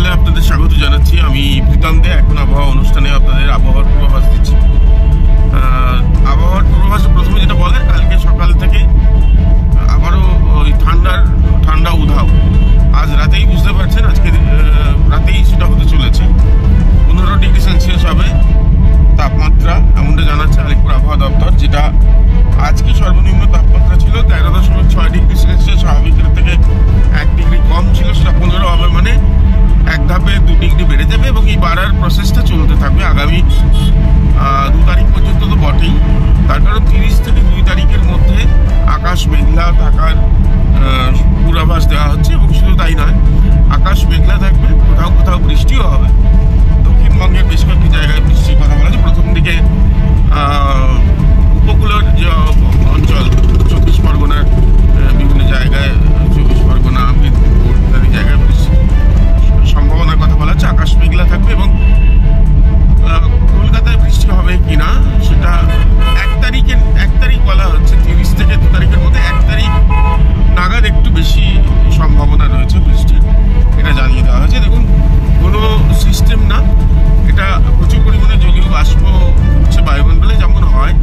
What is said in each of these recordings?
চ্যানেলে আপনাদের স্বাগত জানাচ্ছি। আমি প্রীতম দে। এখন আবহাওয়া অনুষ্ঠানে আপনাদের আবহাওয়ার পূর্বাভাস দিচ্ছি। আবহাওয়ার পূর্বাভাস প্রথমে যেটা বলে, কালকে সকাল থেকে আবারও ওই ঠান্ডা উধাও। আজ রাতেই বুঝতে পারছেন, আজকে রাতেই সেটা হতে চলেছে। 15 ডিগ্রি সেলসিয়াস হবে তাপমাত্রা, এমনটা জানাচ্ছে আলিপুর আবহাওয়া দপ্তর। যেটা আজকে সর্বনিম্ন তাপমাত্রা ছিল 13.6 ডিগ্রি সেলসিয়াস, স্বাভাবিকের থেকে 1 ডিগ্রি কম ছিল। সেটা 15 হবে, মানে এক ধাপে 2 ডিগ্রি বেড়ে যাবে এবং এই বাড়ার প্রসেসটা চলতে থাকবে আগামী 2 তারিখ পর্যন্ত। তো বটেই, তার কারণ 30 থেকে 2 তারিখের মধ্যে আকাশ মেঘলা থাকার পূর্বাভাস দেওয়া হচ্ছে। এবং শুধু তাই নয়, আকাশ মেঘলা থাকবে, কোথাও কোথাও বৃষ্টিও হবে। দক্ষিণবঙ্গের বেশ কয়েকটি জায়গায় বৃষ্টির কথা বলা হচ্ছে। প্রথম দিকে উপকূলের যে অঞ্চল, 24 পরগনার বিভিন্ন জায়গায়, 24 পরগনা, মেদিনীপুর ইত্যাদি জায়গায় বৃষ্টির সম্ভাবনার কথা বলা হচ্ছে। আকাশ মেঘলা থাকবে এবং কলকাতায় বৃষ্টি হবে কিনা সেটা 1 তারিখ বলা হচ্ছে। 30 থেকে 2 তারিখের মধ্যে 1 তারিখ নাগাদ একটু বেশি সম্ভাবনা রয়েছে বৃষ্টির, এটা জানিয়ে দেওয়া হয়েছে। দেখুন, কোনো সিস্টেম না, এটা প্রচুর পরিমাণে জলীয় বাষ্প হচ্ছে বায়ুমণ্ডলে, যেমন হয়।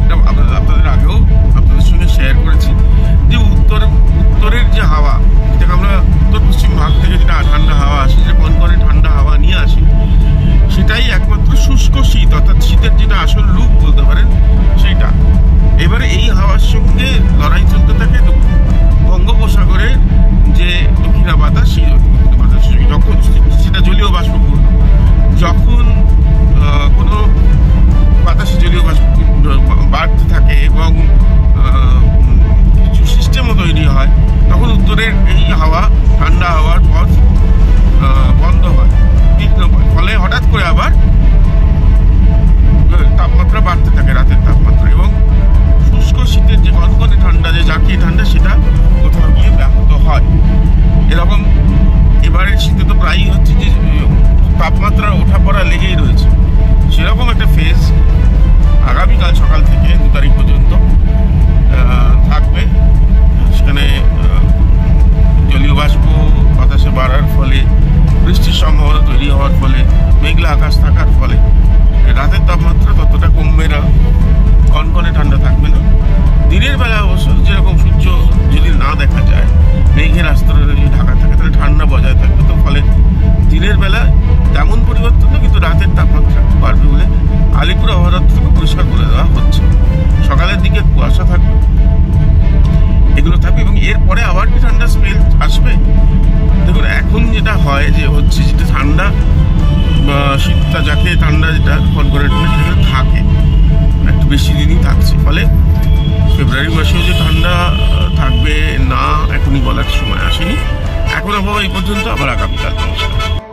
এটা আপনাদের আগেও আপনাদের সঙ্গে শেয়ার করেছি যে উত্তরের যে হাওয়া, যেটাকে আমরা উত্তর পশ্চিম ভাগ থেকে যেটা ঠান্ডা হাওয়া আসে, যে কনকনে ঠান্ডা হাওয়া নিয়ে আসি, সেটাই একমাত্র শুষ্ক শীত, অর্থাৎ শীতের যেটা আসল রূপ বলতে পারেন সেইটা। এবারে এই হাওয়ার সঙ্গে লড়াই চলতে থাকে বঙ্গোপসাগরে যে দক্ষিণা বাতাস, সেই দক্ষিণা বাতাসের সঙ্গে যখন সেটা জলীয় বাষ্পপূর্ণ, যখন কোনো বাতাসে জলীয় বাষ্প বাড়তে থাকে এবং কিছু সিস্টেমও তৈরি হয়, তখন উত্তরের এই হাওয়া, ঠান্ডা হাওয়ার পথ বন্ধ হয়, তীক্ষ্ণ হয়। ফলে হঠাৎ করে আবার তাপমাত্রা বাড়তে থাকে, রাতের তাপমাত্রা, এবং শুষ্ক শীতের যে কনকনে ঠান্ডা, যে জাঁকিয়ে ঠান্ডা, সেটা কোথাও গিয়ে ব্যাহত হয়। এরকম এবারের শীতে তো প্রায়ই হচ্ছে যে তাপমাত্রার ওঠাপড়া লেগেই রয়েছে। সেরকম একটা ফেজ আগামীকাল সকাল থেকে 2 তারিখ পর্যন্ত থাকবে। সেখানে জলীয় বাষ্প বাতাসে বাড়ার ফলে, বৃষ্টির সম্ভাবনা তৈরি হওয়ার ফলে, মেঘলা আকাশ থাকার ফলে রাতের তাপমাত্রা ততটা কমবে না, কনকনে ঠান্ডা থাকবে না। দিনের বেলা অবশ্য যেরকম সূর্য যদি না দেখা যায়, মেঘের আস্তরে যদি ঢাকা থাকে, তাহলে ঠান্ডা বজায় থাকবে। তো ফলে দিনের বেলা তেমন পরিবর্তন না, কিন্তু রাতের তাপমাত্রা বাড়বে বলে আলিপুর আবহাওয়া দপ্তর থেকে পরিষ্কার করে দেওয়া হচ্ছে। সকালের দিকে কুয়াশা থাকবে, এগুলো থাকবে। এবং এরপরে আবার কি ঠান্ডা স্পেল আসবে? দেখুন, এখন যেটা হয় যে হচ্ছে, যেটা ঠান্ডা শীতটা, যাকে ঠান্ডা যেটা কনকনে সেটা থাকে, একটু বেশি দিনই থাকছে। ফলে ফেব্রুয়ারি মাসেও যে ঠান্ডা থাকবে না, এখনই বলার সময় আসেনি। এখন আবহাওয়া এই পর্যন্ত, আবার আগামীকাল। নমস্কার।